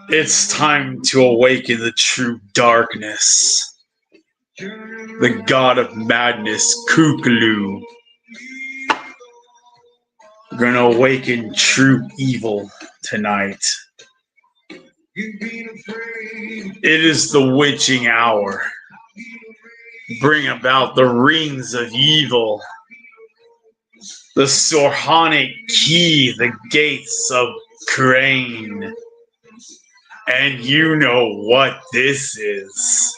It's time to awaken the true darkness. The god of madness, Kukulu. We're gonna awaken true evil tonight. It is the witching hour. Bring about the rings of evil. The Sorhonic key, the gates of Crane. And you know what this is.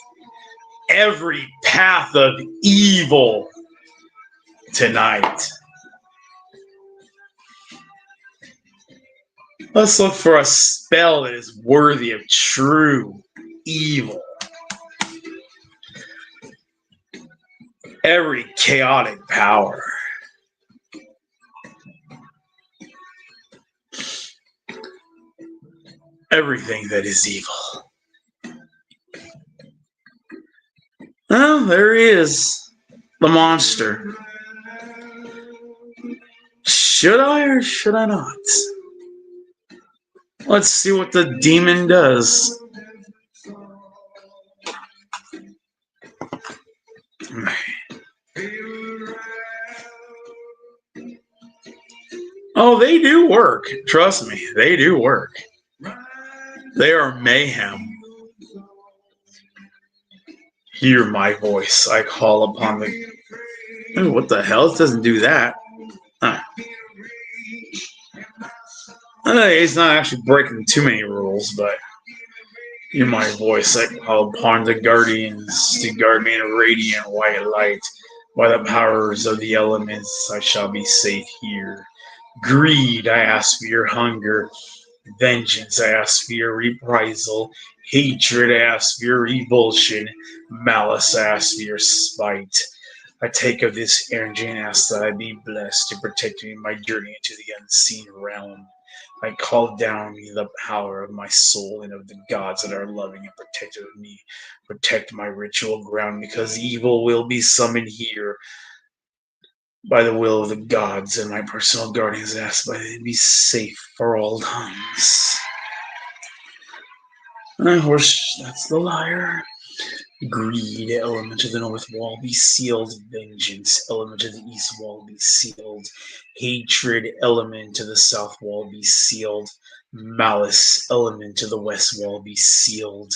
Every path of evil tonight. Let's look for a spell that is worthy of true evil. Every chaotic power. Everything that is evil. Oh, there he is. The monster. Should I or should I not? Let's see what the demon does. Oh, they do work. Trust me, they do work. They are mayhem. Hear my voice. I call upon the... Ooh, what the hell? It doesn't do that. Huh. It's not actually breaking too many rules, but hear my voice. I call upon the guardians to guard me in a radiant white light. By the powers of the elements, I shall be safe here. Greed, I ask for your hunger. Vengeance, I ask for your reprisal. Hatred, I ask for your revulsion. Malice, I ask for your spite. I take of this energy and ask that I be blessed to protect me in my journey into the unseen realm. I call down the power of my soul and of the gods that are loving and protective of me. Protect my ritual ground, because evil will be summoned here by the will of the gods, and my personal guardians ask that it be safe for all times. Of course, that's the liar. Greed, element of the north wall, be sealed. Vengeance, element of the east wall, be sealed. Hatred, element to the south wall, be sealed. Malice, element to the west wall, be sealed.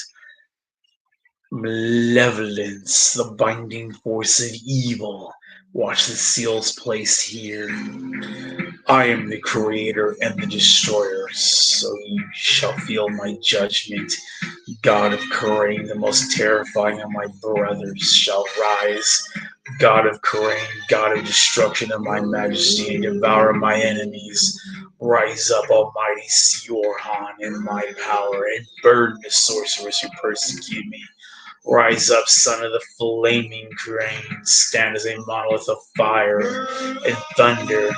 Malevolence, the binding force of evil. Watch the seals placed here. I am the creator and the destroyer, so you shall feel my judgment. God of Karain, the most terrifying of my brothers, shall rise. God of Karain, God of destruction of my majesty, and devour my enemies. Rise up, almighty Siorhan, in my power, and burn the sorcerers who persecute me. Rise up, son of the flaming crane, stand as a monolith of fire and thunder.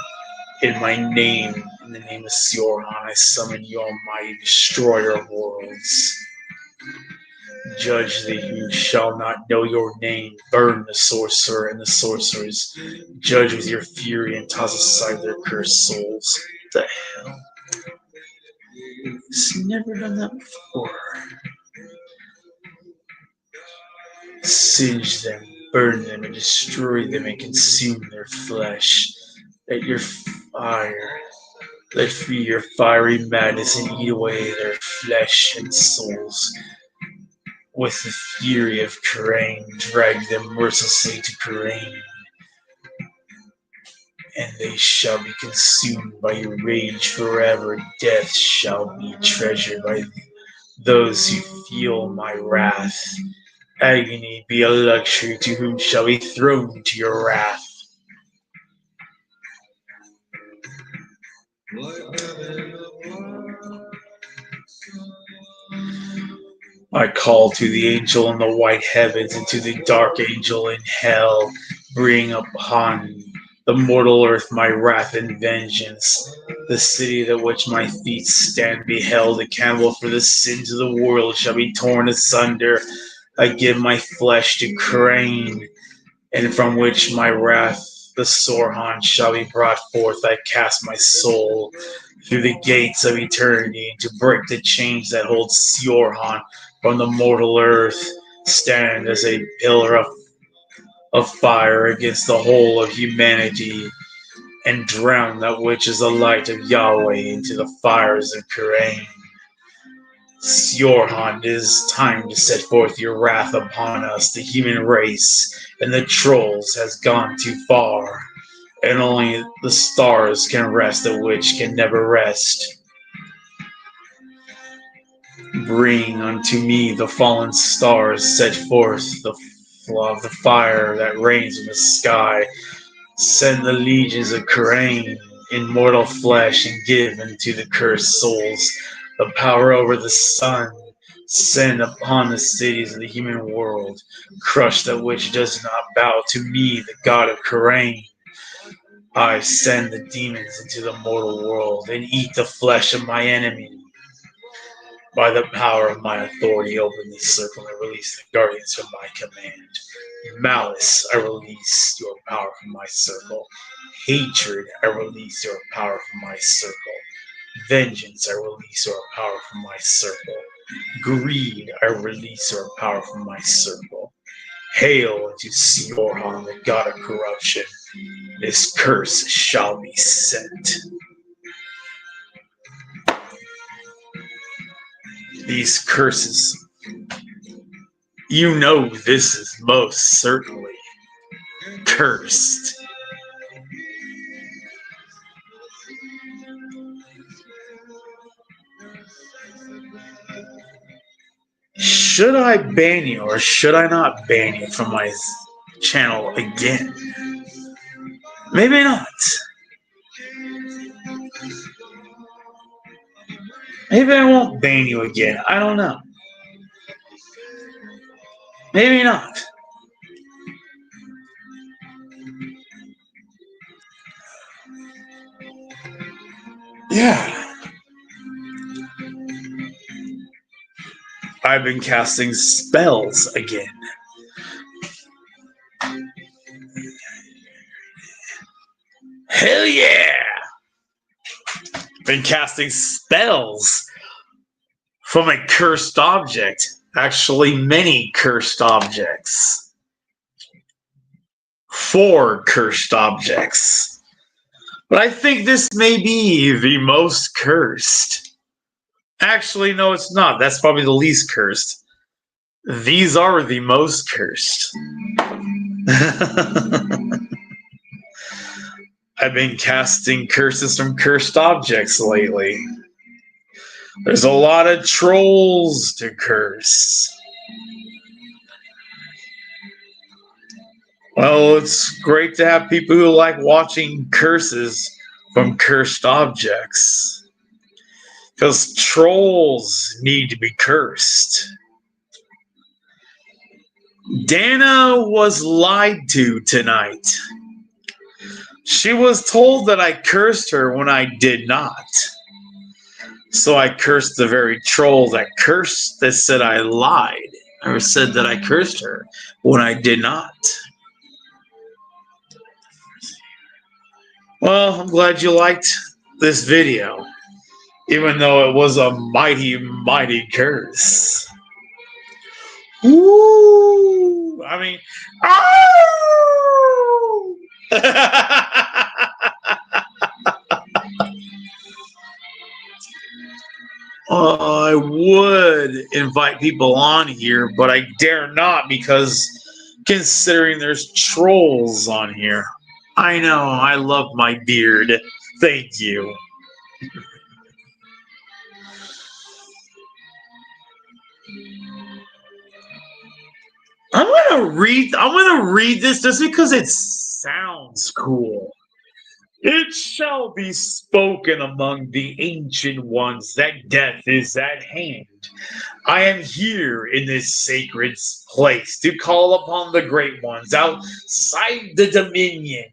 In my name, in the name of Siorhan, I summon you, almighty destroyer of worlds. Judge thee who shall not know your name, burn the sorcerer and the sorcerers. Judge with your fury and toss aside their cursed souls. What the hell? It's never done that before. Singe them, burn them, and destroy them, and consume their flesh. Let your fire, let free your fiery madness and eat away their flesh and souls. With the fury of Karain, drag them mercilessly to Karain, and they shall be consumed by your rage forever. Death shall be treasured by those who feel my wrath. Agony be a luxury to whom shall be thrown to your wrath. I call to the angel in the white heavens and to the dark angel in hell. Bring upon the mortal earth my wrath and vengeance. The city that which my feet stand beheld, a cannibal for the sins of the world, shall be torn asunder. I give my flesh to Crane, and from which my wrath the Sorhan shall be brought forth. I cast my soul through the gates of eternity and to break the chains that hold Siorhan from the mortal earth. Stand as a pillar of fire against the whole of humanity and drown that which is the light of Yahweh into the fires of Kurain. Siorhan, it is time to set forth your wrath upon us. The human race and the trolls has gone too far, and only the stars can rest, the which can never rest. Bring unto me the fallen stars, set forth the of the fire that rains in the sky. Send the legions of Kurain in mortal flesh and give unto the cursed souls the power over the sun. Send upon the cities of the human world. Crush that which does not bow to me, the god of Kurain. I send the demons into the mortal world and eat the flesh of my enemy. By the power of my authority, open this circle and release the guardians from my command. Malice, I release your power from my circle. Hatred, I release your power from my circle. Vengeance, I release your power from my circle. Greed, I release your power from my circle. Hail unto Siorhan, the god of corruption. This curse shall be sent. These curses, you know this is most certainly cursed. Should I ban you or should I not ban you from my channel again? Maybe not. Maybe I won't ban you again. I don't know. Maybe not. Yeah. I've been casting spells again. Hell yeah! Been casting spells from a cursed object. Actually, many cursed objects. 4 cursed objects. But I think this may be the most cursed. Actually, no, it's not. That's probably the least cursed. These are the most cursed. I've been casting curses from cursed objects lately. There's a lot of trolls to curse. Well, it's great to have people who like watching curses from cursed objects. Because trolls need to be cursed. Dana was lied to tonight. She was told that I cursed her when I did not. So I cursed the very troll that said I lied, or said that I cursed her when I did not. Well, I'm glad you liked this video, even though it was a mighty, mighty curse. Woo! I mean, oh! I would invite people on here, but I dare not because considering there's trolls on here. I know, I love my beard. Thank you. I'm gonna read this just because it sounds cool. It shall be spoken among the ancient ones that death is at hand. I am here in this sacred place to call upon the great ones outside the dominion.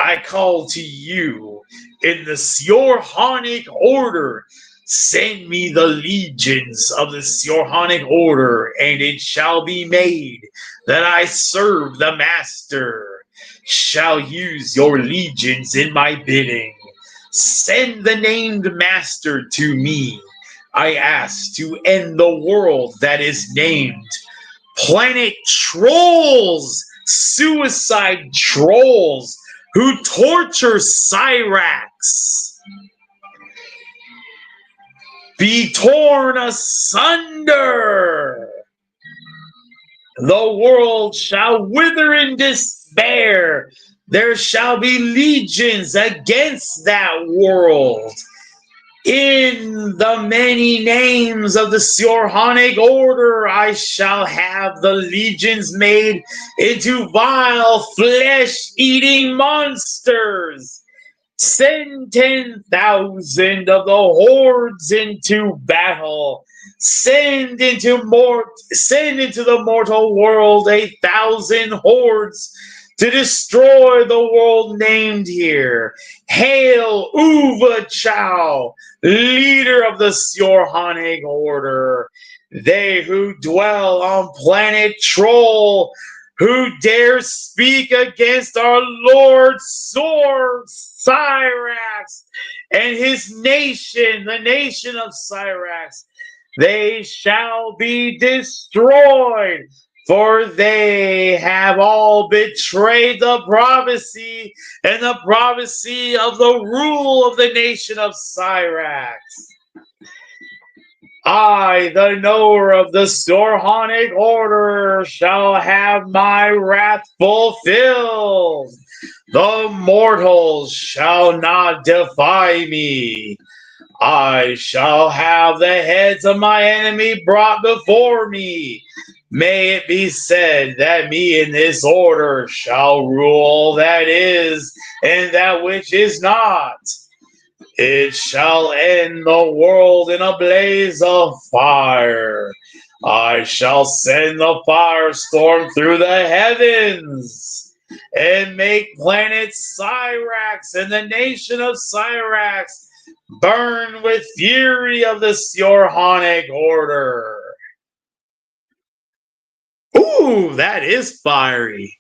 I call to you in the Siorhanic order. Send me the legions of the Siorhanic order, and it shall be made that I serve the master. Shall use your legions in my bidding. Send the named master to me. I ask to end the world that is named Planet Trolls, suicide trolls who torture Cyrax. Be torn asunder. The world shall wither in despair. There shall be legions against that world. In the many names of the Sorhonic order, I shall have the legions made into vile flesh-eating monsters. Send 10,000 of the hordes into battle. Send into the mortal world 1,000 hordes to destroy the world named here. Hail Uva Chow, leader of the Sorhonic order. They who dwell on planet Troll, who dare speak against our Lord Cyrax and his nation, the nation of Cyrax, they shall be destroyed, for they have all betrayed the prophecy and the prophecy of the rule of the nation of Cyrax. I, the knower of the Sorhonic order, shall have my wrath fulfilled. The mortals shall not defy me. I shall have the heads of my enemy brought before me. May it be said that me in this order shall rule that is and that which is not. It shall end the world in a blaze of fire. I shall send the firestorm through the heavens and make planet Cyrax and the nation of Cyrax burn with fury of the Sorhonic order. Ooh, that is fiery.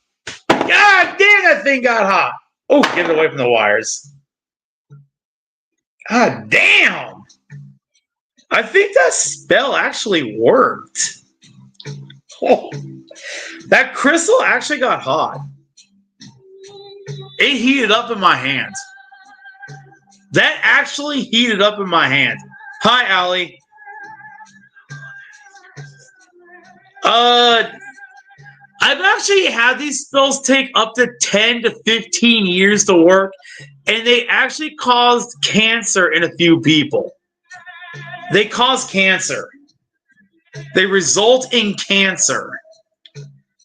God damn, that thing got hot. Oh, get it away from the wires. God damn. I think that spell actually worked. Oh, that crystal actually got hot. It heated up in my hand. That actually heated up in my hand. Hi, Allie. I've actually had these spells take up to 10 to 15 years to work, and they actually caused cancer in a few people. They cause cancer. They result in cancer.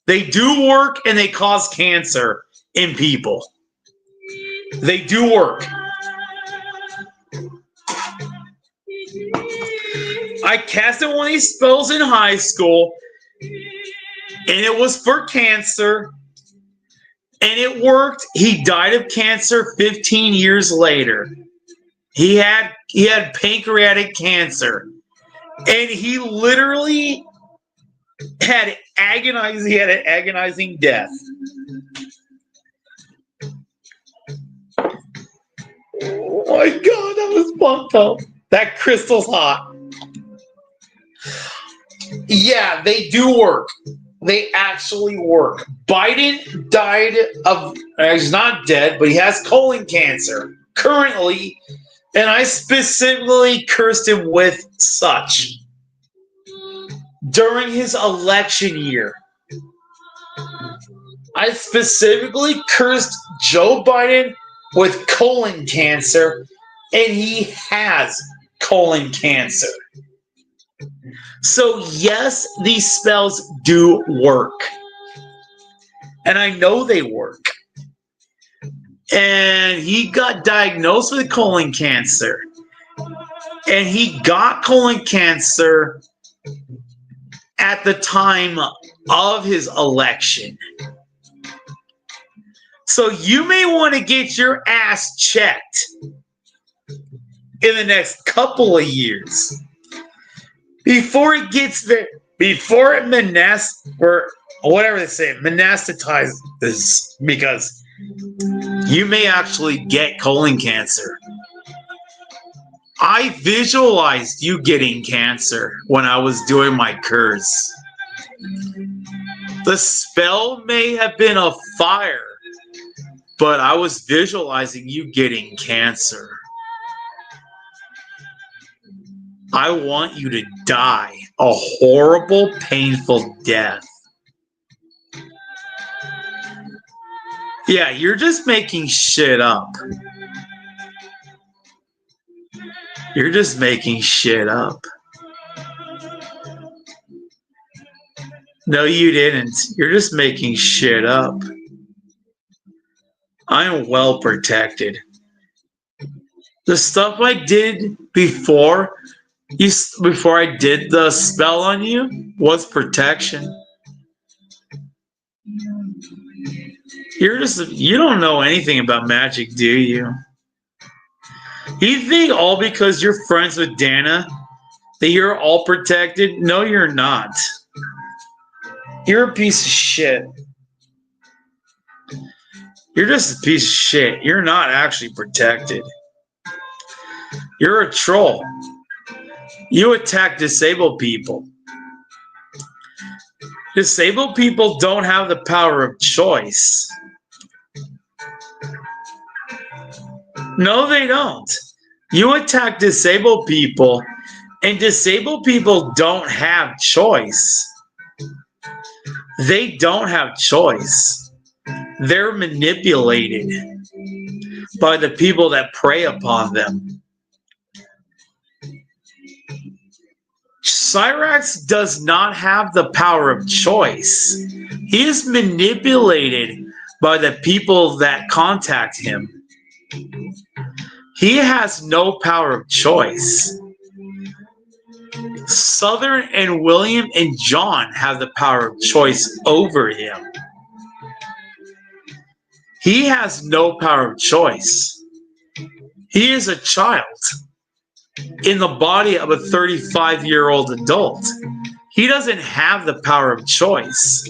They do work, and they cause cancer in people. They do work. I casted one of these spells in high school, and it was for cancer, and it worked. He died of cancer 15 years later. He had pancreatic cancer, and he literally had an agonizing death. Oh my God, that was fucked up. That crystal's hot. Yeah, they do work. They actually work. Biden died of, he's not dead, but he has colon cancer currently, and I specifically cursed him with such during his election year. I specifically cursed Joe Biden with colon cancer, and he has colon cancer. So yes, these spells do work. And I know they work. And he got diagnosed with colon cancer. And he got colon cancer at the time of his election. So you may want to get your ass checked in the next couple of years. Before it monasticizes, because you may actually get colon cancer I visualized you getting cancer when I was doing my curse. The spell may have been a fire, but I was visualizing you getting cancer. I want you to die a horrible, painful death. Yeah, you're just making shit up. You're just making shit up. No, you didn't. You're just making shit up. I am well protected. The stuff I did before I did the spell on you was protection. You don't know anything about magic, do you? You think all because you're friends with Dana that you're all protected? No, you're not. You're a piece of shit. You're just a piece of shit. You're not actually protected. You're a troll. You attack disabled people. Disabled people don't have the power of choice. No, they don't. You attack disabled people, and disabled people don't have choice. They don't have choice. They're manipulated by the people that prey upon them. Cyrax does not have the power of choice. He is manipulated by the people that contact him. He has no power of choice. Southern and William and John have the power of choice over him. He has no power of choice. He is a child in the body of a 35-year-old adult. He doesn't have the power of choice.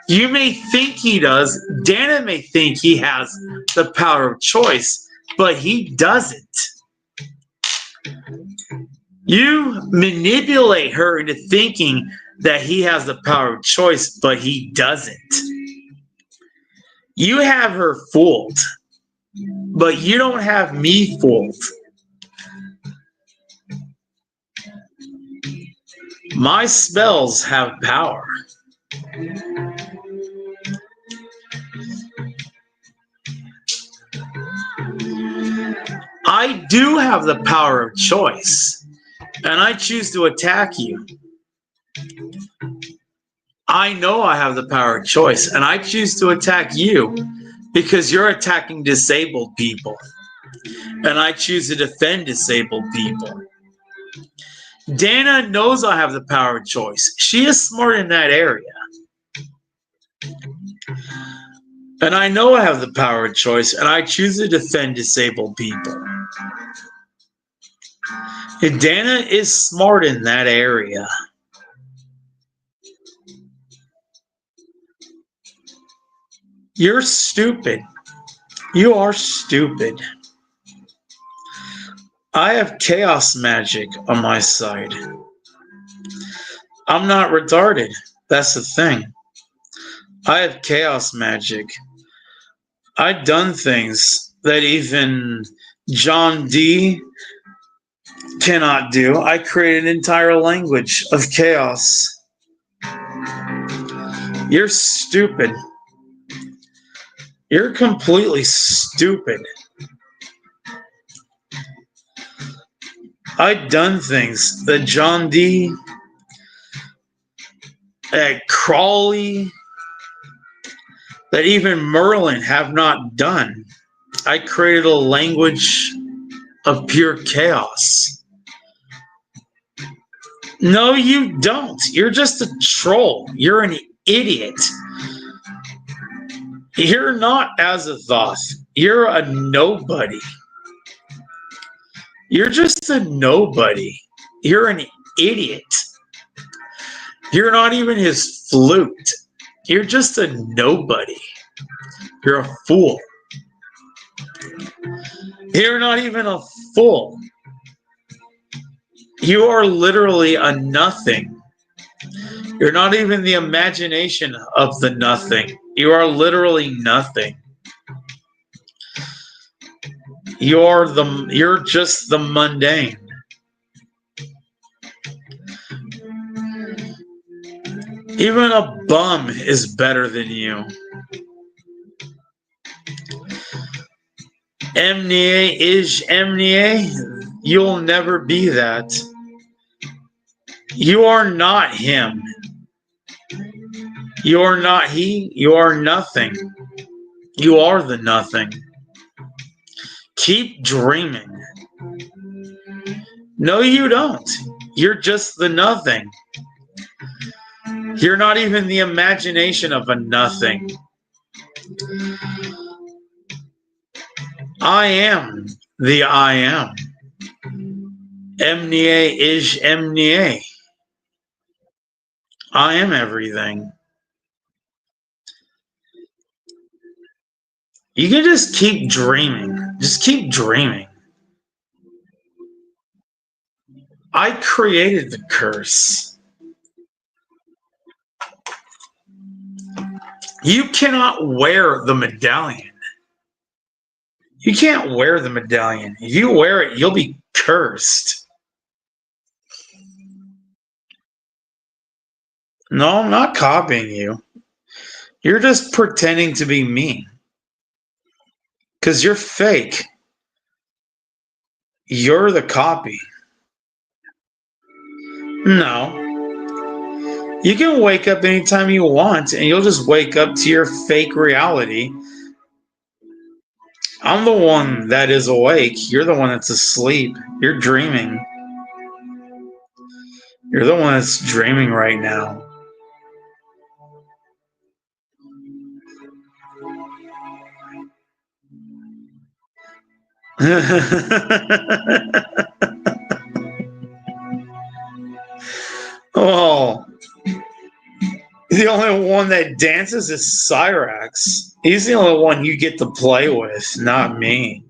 You may think he does. Dana may think he has the power of choice, but he doesn't. You manipulate her into thinking that he has the power of choice, but he doesn't. You have her fooled, but you don't have me fooled. My spells have power. I do have the power of choice, and I choose to attack you. I know I have the power of choice, and I choose to attack you because you're attacking disabled people, and I choose to defend disabled people. Dana knows I have the power of choice. She is smart in that area. And I know I have the power of choice, and I choose to defend disabled people. And Dana is smart in that area. You're stupid. You are stupid. I have chaos magic on my side. I'm not retarded. That's the thing. I have chaos magic. I've done things that even John D cannot do. I created an entire language of chaos. You're stupid. You're completely stupid. I've done things that John D, Crawley, that even Merlin have not done. I created a language of pure chaos. No, you don't. You're just a troll. You're an idiot. You're not Azathoth. You're a nobody. You're just a nobody. You're an idiot. You're not even his flute. You're just a nobody. You're a fool. You're not even a full. You are literally a nothing. You're not even the imagination of the nothing. You are literally nothing. You're just the mundane. Even a bum is better than you. Emnie is Emnie. You'll never be that. You are not him. You are not he. You are nothing. You are the nothing. Keep dreaming. No, you don't. You're just the nothing. You're not even the imagination of a nothing. I am the I am. Emnie is Emnie. I am everything. You can just keep dreaming. Just keep dreaming. I created the curse. You cannot wear the medallion. You can't wear the medallion. If you wear it, you'll be cursed. No, I'm not copying you. You're just pretending to be me. Because you're fake. You're the copy. No. You can wake up anytime you want, and you'll just wake up to your fake reality. I'm the one that is awake. You're the one that's asleep. You're dreaming. You're the one that's dreaming right now. Oh, the only one that dances is Cyrax. He's the only one you get to play with, not me.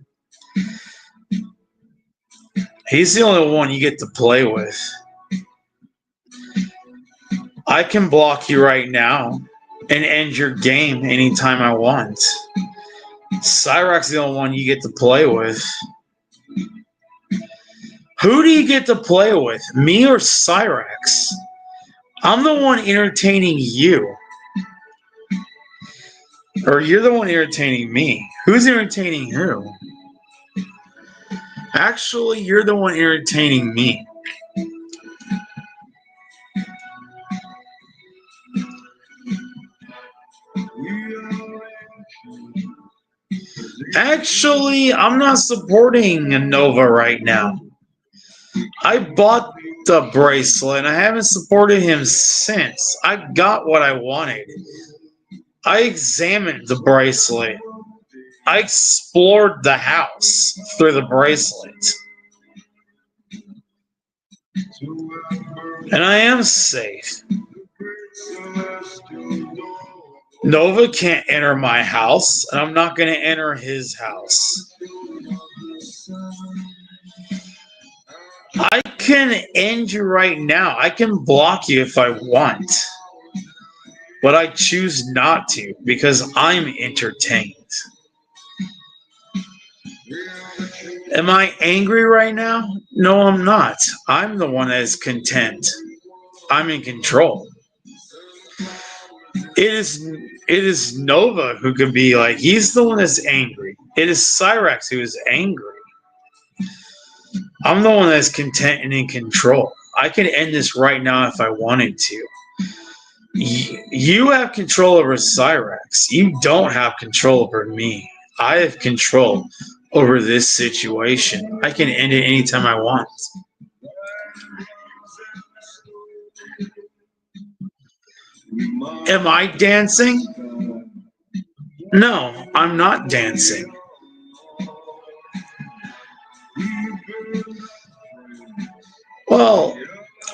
He's the only one you get to play with. I can block you right now and end your game anytime I want. Cyrax is the only one you get to play with. Who do you get to play with? Me or Cyrax? I'm the one entertaining you. Or you're the one entertaining me. Who's entertaining who? Actually, you're the one entertaining me. Actually, I'm not supporting Nova right now. I bought the bracelet and I haven't supported him since. I got what I wanted. I examined the bracelet. I explored the house through the bracelet. And I am safe. Nova can't enter my house, and I'm not going to enter his house. I can end you right now. I can block you if I want. But I choose not to because I'm entertained. Am I angry right now? No, I'm not. I'm the one that is content. I'm in control. It is Nova who can be like, he's the one that's angry. It is Cyrax who is angry. I'm the one that's content and in control. I can end this right now if I wanted to. You have control over Cyrax. You don't have control over me. I have control over this situation. I can end it anytime I want. Am I dancing? No, I'm not dancing. Well,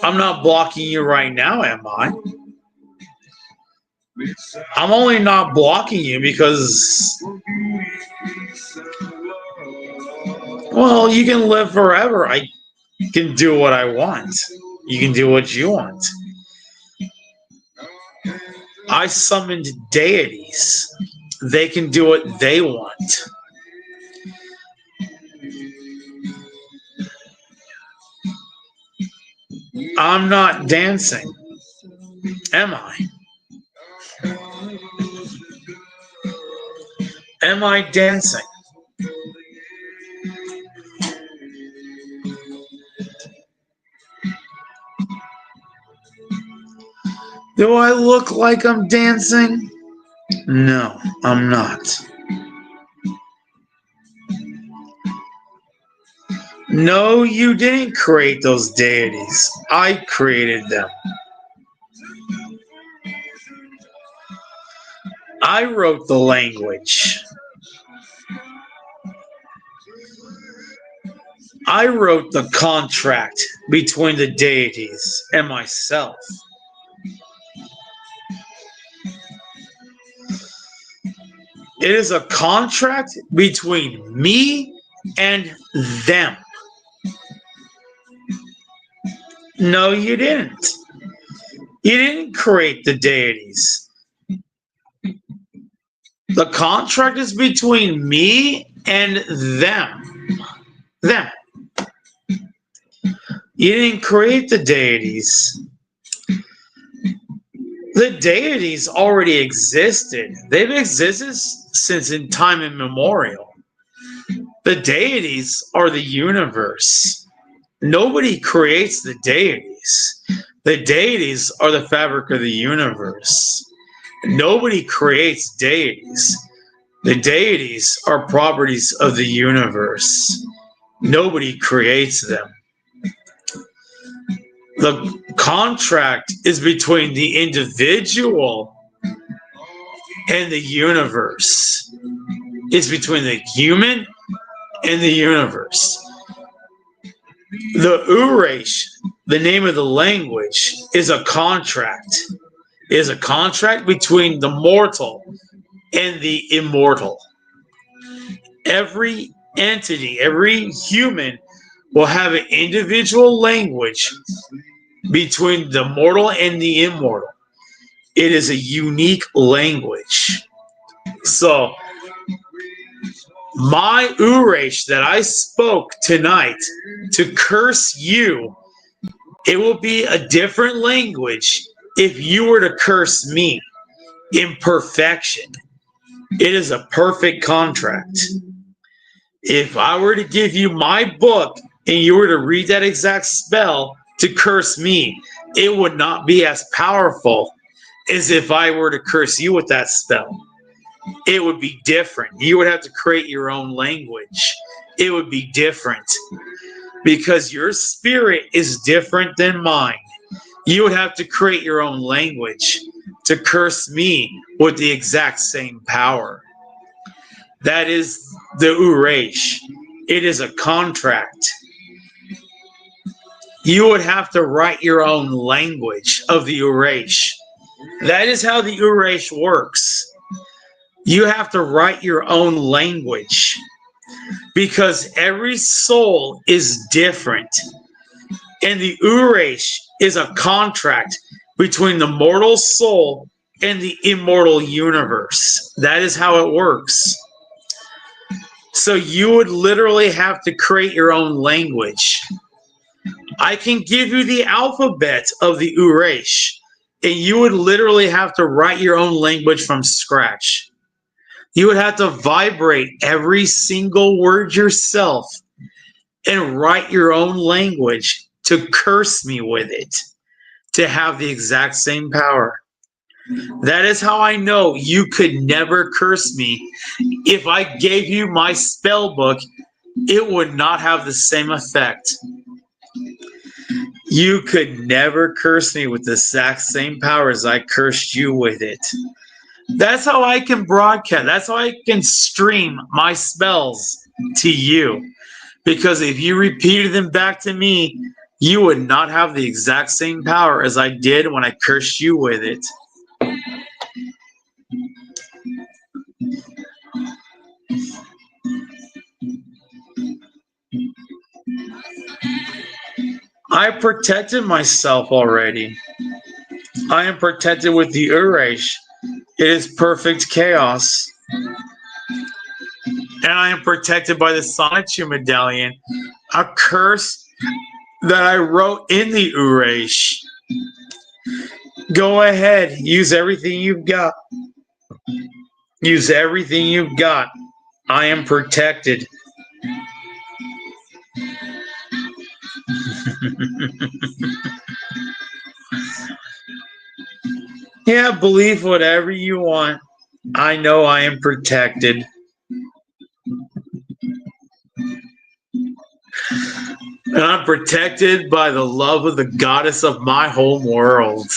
I'm not blocking you right now, am I? I'm only not blocking you because, Well, you can live forever. I can do what I want. You can do what you want. I summoned deities. They can do what they want. I'm not dancing, am I? Am I dancing? Do I look like I'm dancing? No, I'm not. No, you didn't create those deities. I created them. I wrote the language. I wrote the contract between the deities and myself. It is a contract between me and them. No, you didn't. You didn't create the deities. The contract is between me and them. Them. You didn't create the deities. The deities already existed. They've existed since in time immemorial. The deities are the universe. Nobody creates the deities. The deities are the fabric of the universe. Nobody creates deities. The deities are properties of the universe. Nobody creates them. The contract is between the individual and the universe. It's between the human and the universe. The Uresh, the name of the language, is a contract. It is a contract between the mortal and the immortal. Every entity, every human will have an individual language between the mortal and the immortal. It is a unique language. So, my Uresh that I spoke tonight to curse you, it will be a different language if you were to curse me in perfection. It is a perfect contract. If I were to give you my book and you were to read that exact spell to curse me, it would not be as powerful as if I were to curse you with that spell. It would be different. You would have to create your own language. It would be different because your spirit is different than mine. You would have to create your own language to curse me with the exact same power. That is the Uresh. It is a contract. You would have to write your own language of the Uresh. That is how the Uresh works. You have to write your own language because every soul is different. And the Uresh is a contract between the mortal soul and the immortal universe. That is how it works. So you would literally have to create your own language. I can give you the alphabet of the Uresh, and you would literally have to write your own language from scratch. You would have to vibrate every single word yourself and write your own language to curse me with it, to have the exact same power. That is how I know you could never curse me. If I gave you my spell book, it would not have the same effect. You could never curse me with the exact same power as I cursed you with it. That's how I can broadcast. That's how I can stream my spells to you. Because if you repeated them back to me, you would not have the exact same power as I did when I cursed you with it. I protected myself already. I am protected with the Uresh. It is perfect chaos. And I am protected by the Solitude Medallion, a curse that I wrote in the Uresh. Go ahead, use everything you've got. Use everything you've got. I am protected. Yeah, believe whatever you want. I know I am protected. And I'm protected by the love of the goddess of my home world.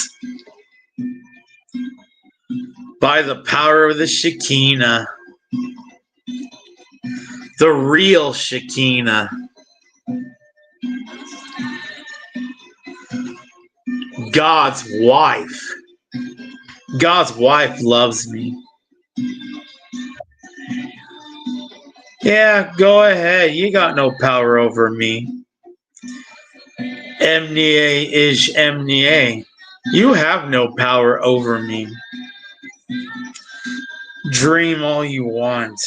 By the power of the Shekinah. The real Shekinah. God's wife. God's wife loves me. Yeah, go ahead. You got no power over me. Emnie is Emnie. You have no power over me. Dream all you want.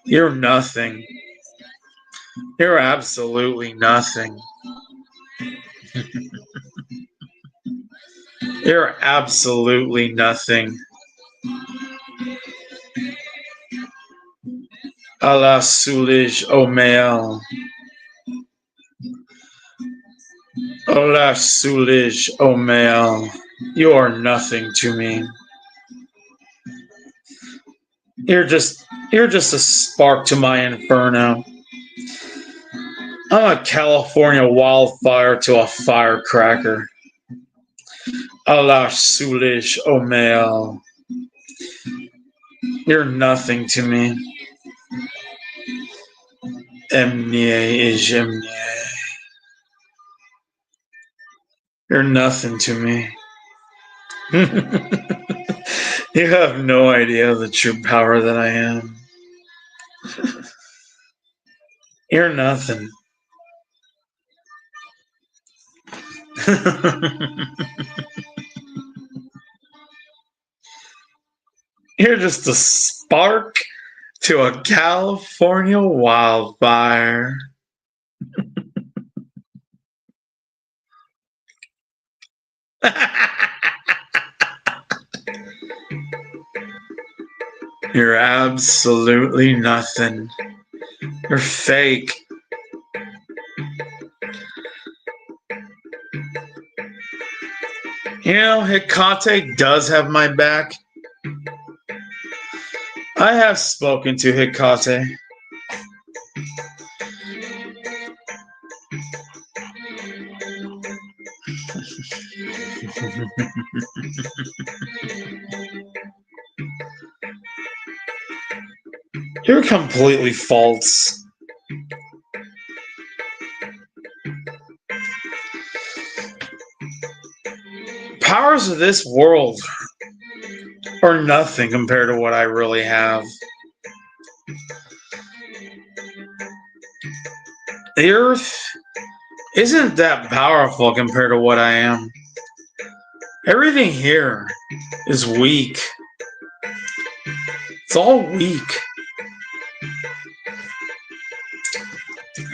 You're nothing. You're absolutely nothing. You're absolutely nothing. Allah Sulij Omel. Allah Sulij Omel. You are nothing to me. You're just a spark to my inferno. I'm a California wildfire to a firecracker. Allah Sulij Omel. You're nothing to me. Emnie is Emnie. You're nothing to me. You have no idea the true power that I am. You're nothing. You're just a spark to a California wildfire. You're absolutely nothing. You're fake. You know, Hecate does have my back. I have spoken to Hecate. You're completely false. Powers of this world are nothing compared to what I really have. The earth isn't that powerful compared to what I am. Everything here is weak. It's all weak.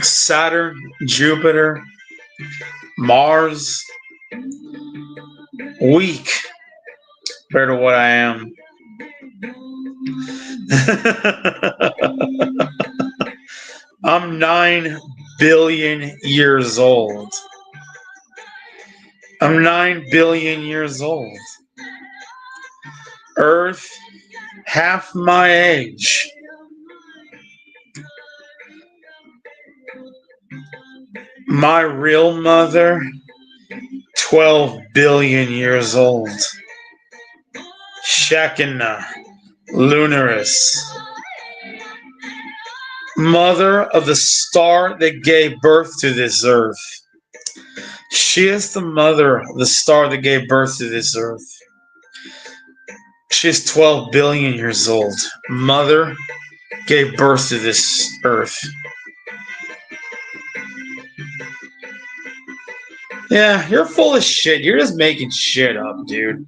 Saturn, Jupiter, Mars, weak compared to what I am. I'm 9 billion years old. I'm 9 billion years old. Earth, half my age. My real mother, 12 billion years old. Shekinah, Lunaris. Mother of the star that gave birth to this earth. She is the mother of the star that gave birth to this earth. She is 12 billion years old. Mother gave birth to this earth. Yeah, you're full of shit. You're just making shit up, dude.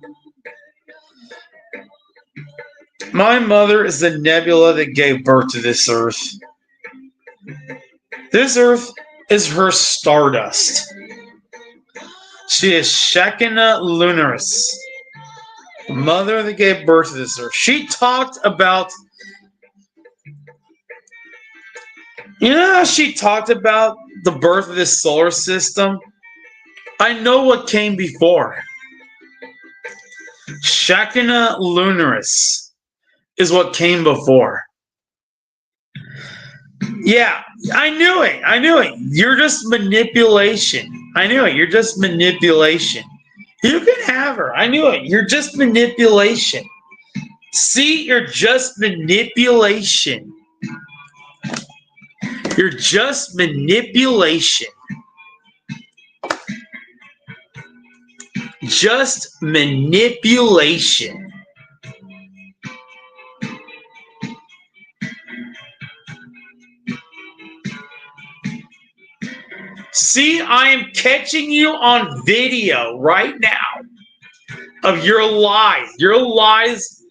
My mother is the nebula that gave birth to this earth. This earth is her stardust. She is Shekinah Lunaris, the mother that gave birth to this earth. She talked about, you know how she talked about the birth of this solar system? I know what came before. Shekinah Lunaris is what came before. Yeah, I knew it. I knew it. You're just manipulation. I knew it. You're just manipulation. You can have her. I knew it. You're just manipulation. See, you're just manipulation. You're just manipulation. Just manipulation. See, I am catching you on video right now of your lies. Your lies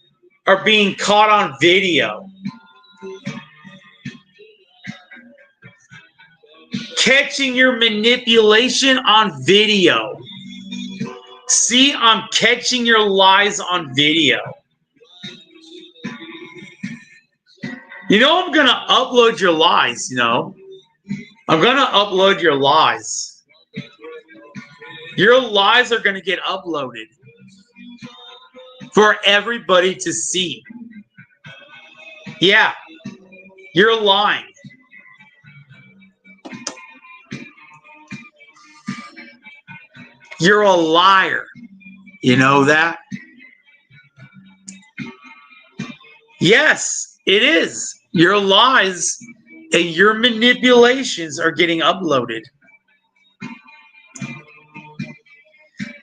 are being caught on video. Catching your manipulation on video. See, I'm catching your lies on video. You know, I'm going to upload your lies, you know. I'm going to upload your lies. Your lies are going to get uploaded for everybody to see. Yeah, you're lying. You're a liar. You know that? Yes, it is. Your lies and your manipulations are getting uploaded.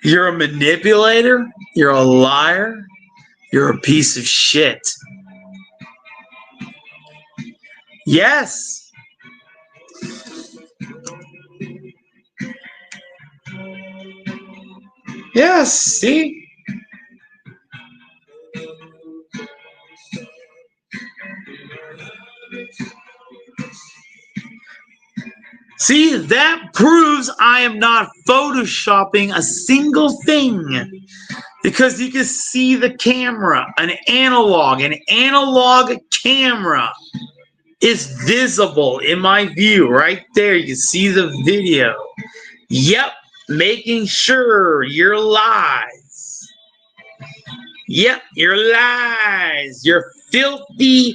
You're a manipulator. You're a liar. You're a piece of shit. Yes. Yes, see? See, that proves I am not photoshopping a single thing. Because you can see the camera, an analog camera is visible in my view right there. You can see the video. Yep, making sure your lies. Yep, your lies. Your filthy,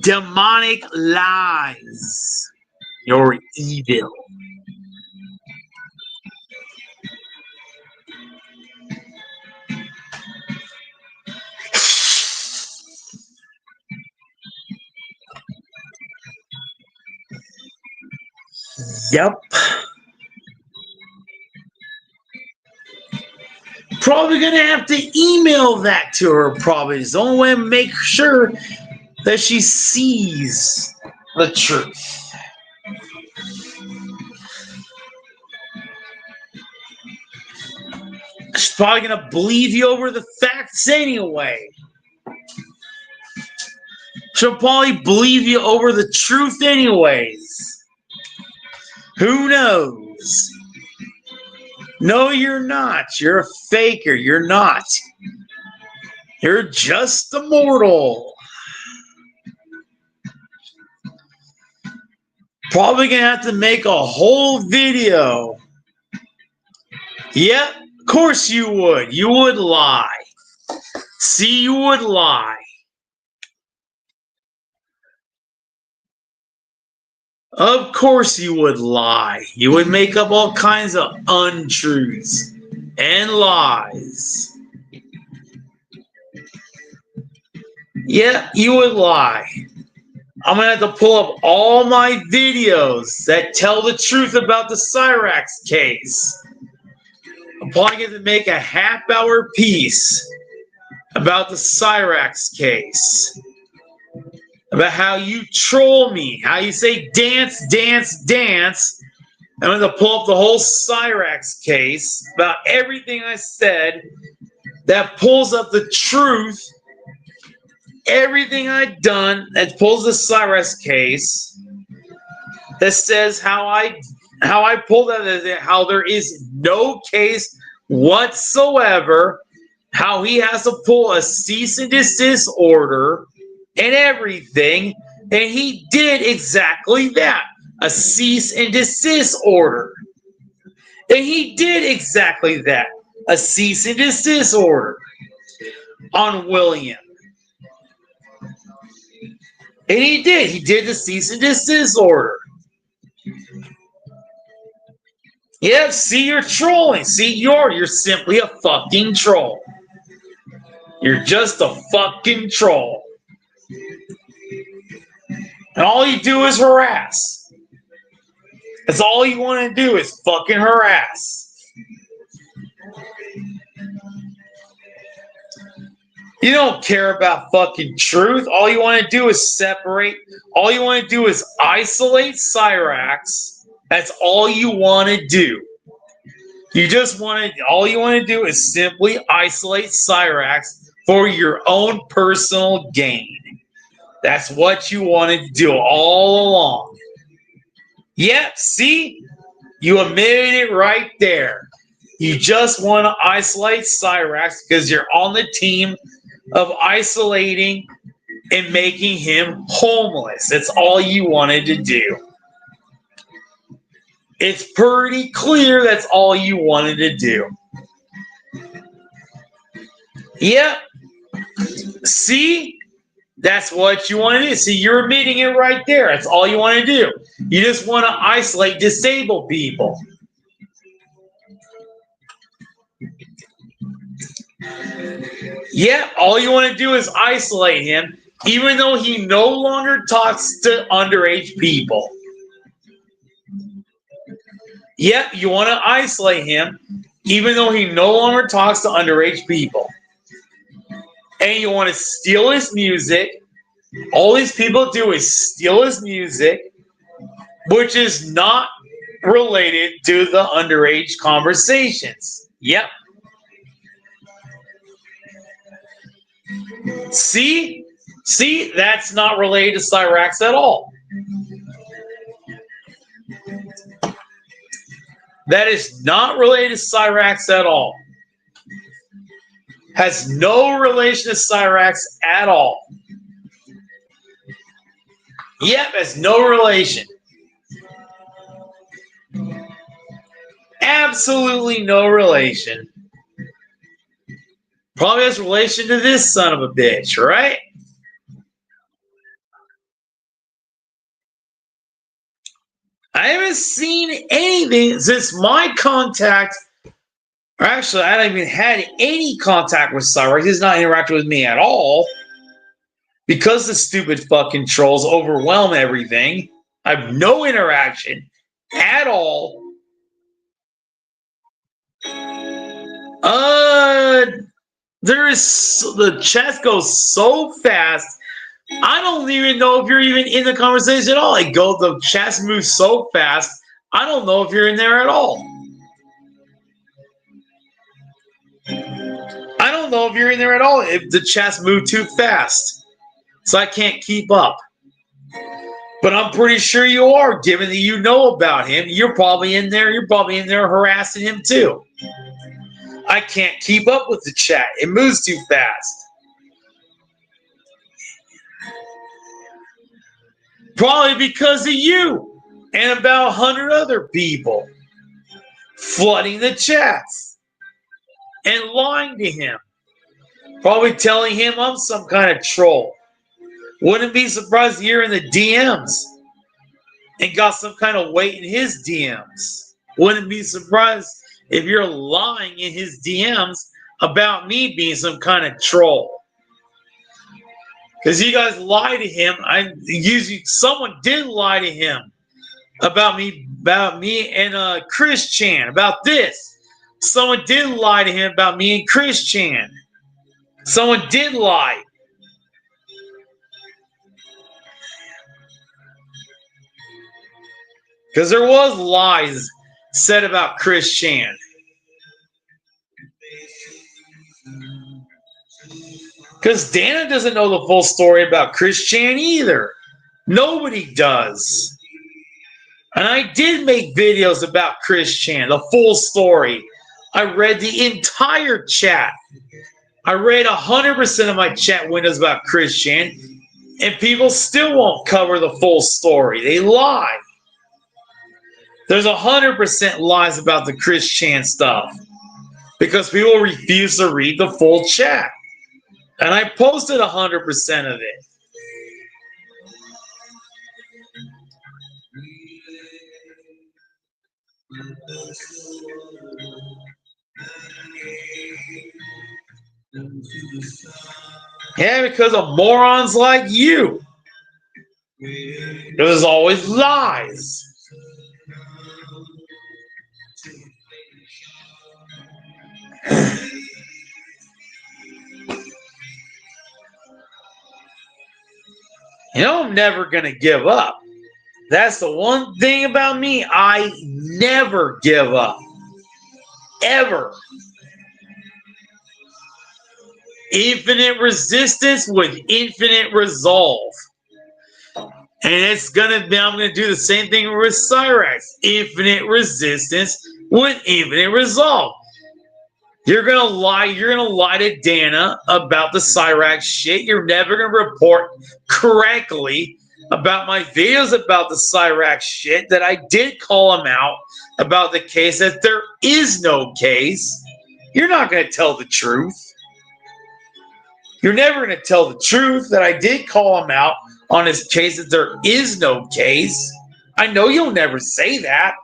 demonic lies. You're evil. Yep. Probably gonna have to email that to her. Probably it's the only way to make sure that she sees the truth. She's probably gonna believe you over the facts anyway. She'll probably believe you over the truth anyways. Who knows? No, you're not. You're a faker. You're not. You're just a mortal. Probably gonna have to make a whole video. Yep, of course you would. You would lie. See, you would lie. Of course you would lie. You would make up all kinds of untruths and lies. Yeah, you would lie. I'm going to have to pull up all my videos that tell the truth about the Cyrax case. I'm probably going to make a half-hour piece about the Cyrax case. About how you troll me, how you say dance, dance, dance, I'm going to pull up the whole Cyrax case about everything I said that pulls up the truth. Everything I've done that pulls the Cyrax case that says how I pulled that, how there is no case whatsoever, how he has to pull a cease and desist order and everything, and he did exactly that, a cease and desist order. And he did exactly that, a cease and desist order on William. And he did the cease and desist order. Yep, see, you're trolling. See, you're simply a fucking troll. You're just a fucking troll. And all you do is harass. That's all you want to do is fucking harass. You don't care about fucking truth. All you want to do is separate. All you want to do is isolate Cyrax. That's all you want to do. You just want to, all you want to do is simply isolate Cyrax for your own personal gain. That's what you wanted to do all along. Yep, see? You admitted it right there. You just want to isolate Cyrax because you're on the team of isolating and making him homeless. That's all you wanted to do. It's pretty clear that's all you wanted to do. Yep. See? That's what you want to do. See, you're admitting it right there. That's all you want to do. You just want to isolate disabled people. Yeah, all you want to do is isolate him, even though he no longer talks to underage people. Yep, you want to isolate him, even though he no longer talks to underage people. And you want to steal his music. All these people do is steal his music, which is not related to the underage conversations. Yep. See, that's not related to Cyrax at all. That is not related to Cyrax at all. Has no relation to Cyrax at all. Yep, has no relation. Absolutely no relation. Probably has relation to this son of a bitch, right? I haven't seen anything since my contact. Or actually, I haven't even had any contact with Cyrax. He's not interacting with me at all. Because the stupid fucking trolls overwhelm everything. I have no interaction at all. The chat goes so fast. I don't even know if you're even in the conversation at all. The chat moves so fast. I don't know if you're in there at all. I don't know if you're in there at all. If the chats move too fast, so I can't keep up. But I'm pretty sure you are, given that you know about him. You're probably in there. You're probably in there harassing him too. I can't keep up with the chat. It moves too fast. Probably because of you and about 100 other people flooding the chats and lying to him. Probably telling him I'm some kind of troll. Wouldn't be surprised to hear in the DMs and got some kind of weight in his DMs. Wouldn't be surprised if you're lying in his DMs about me being some kind of troll. Because you guys lie to him. Someone did lie to him about me and Chris Chan about this. Someone did lie to him about me and Chris Chan. Someone did lie. Because there was lies said about Chris Chan. Because Dana doesn't know the full story about Chris Chan either. Nobody does. And I did make videos about Chris Chan, the full story. I read the entire chat. I read 100% of my chat windows about Chris Chan, and people still won't cover the full story. They lie. There's 100% lies about the Chris Chan stuff because people refuse to read the full chat. And I posted 100% of it. Yeah, because of morons like you. There's always lies. You know, I'm never going to give up. That's the one thing about me. I never give up. Ever. Infinite resistance with infinite resolve. And it's gonna be, I'm gonna do the same thing with Cyrax. Infinite resistance with infinite resolve. You're gonna lie to Dana about the Cyrax shit. You're never gonna report correctly about my videos about the Cyrax shit, that I did call him out about the case, that there is no case. You're not gonna tell the truth. You're never going to tell the truth that I did call him out on his case, that there is no case. I know you'll never say that.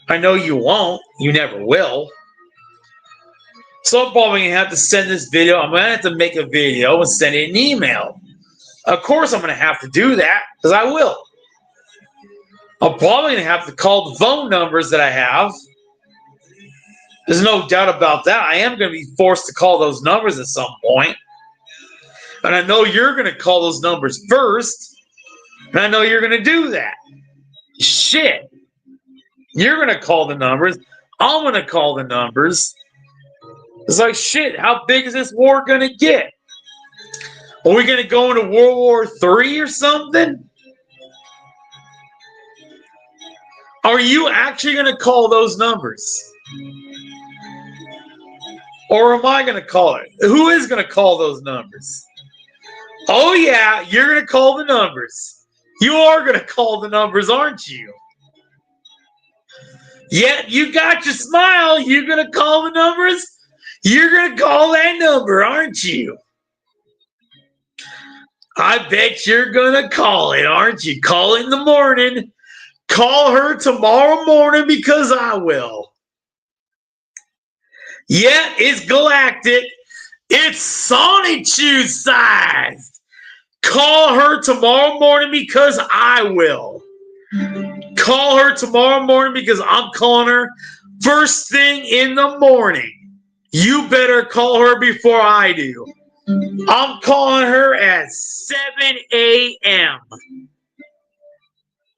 I know you won't. You never will. So I'm probably going to have to send this video. I'm going to have to make a video and send it an email. Of course I'm going to have to do that, because I will. I'm probably going to have to call the phone numbers that I have. There's no doubt about that. I am going to be forced to call those numbers at some point. And I know you're going to call those numbers first. And I know you're going to do that. Shit. You're going to call the numbers. I'm going to call the numbers. It's like, shit, how big is this war going to get? Are we going to go into World War III or something? Are you actually going to call those numbers? Or am I going to call it? Who is going to call those numbers? Oh, yeah, you're going to call the numbers. You are going to call the numbers, aren't you? Yeah, you got your smile. You're going to call the numbers? You're going to call that number, aren't you? I bet you're going to call it, aren't you? Call it in the morning. Call her tomorrow morning, because I will. Yeah, it's galactic. It's Sonitude sized. Call her tomorrow morning, because I will. Call her tomorrow morning, because I'm calling her first thing in the morning. You better call her before I do. I'm calling her at 7 a.m.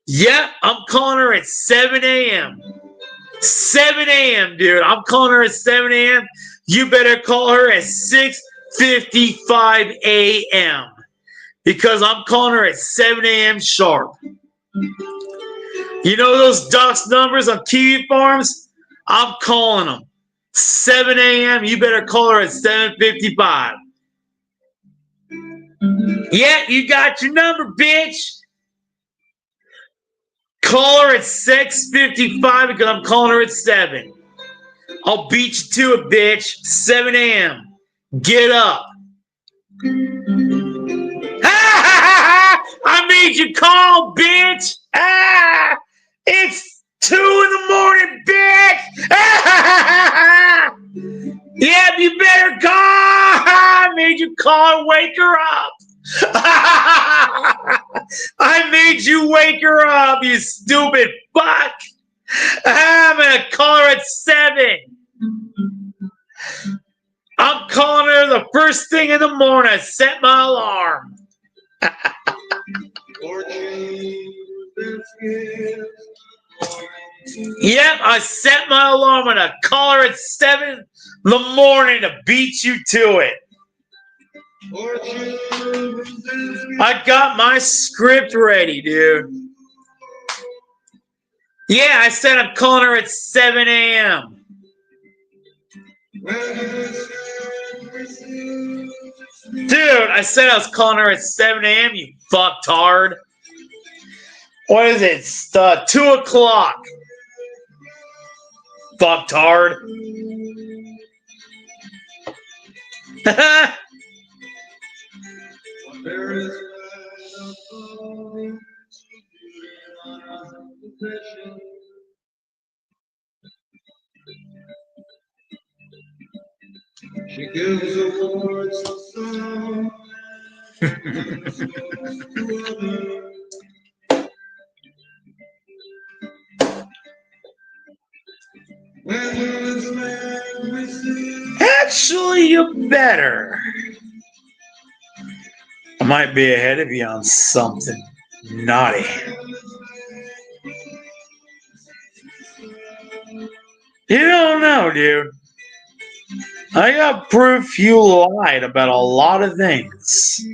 Yep, I'm calling her at 7 a.m. 7 a.m., dude. I'm calling her at 7 a.m. You better call her at 6:55 a.m. because I'm calling her at 7 a.m. sharp. You know those ducks numbers on Kiwi Farms? I'm calling them. 7 a.m. You better call her at 7:55. Yeah, you got your number, bitch. Call her at 6:55 because I'm calling her at 7. I'll beat you to it, bitch. 7 a.m. Get up. I made you call, bitch. It's 2 in the morning, bitch. Yeah, you better call. I made you call and wake her up. I made you wake her up, you stupid fuck. I'm going to call her at 7. I'm calling her the first thing in the morning. I set my alarm. Yep, I set my alarm and I call her at 7 in the morning to beat you to it. I got my script ready, dude. Yeah, I said I'm calling her at 7 a.m. Dude, I said I was calling her at 7 a.m., you fucktard. What is it? It's 2 o'clock. Fucktard. She gives awards to some. Actually, you better. I might be ahead of you on something naughty. You don't know, dude. I got proof you lied about a lot of things.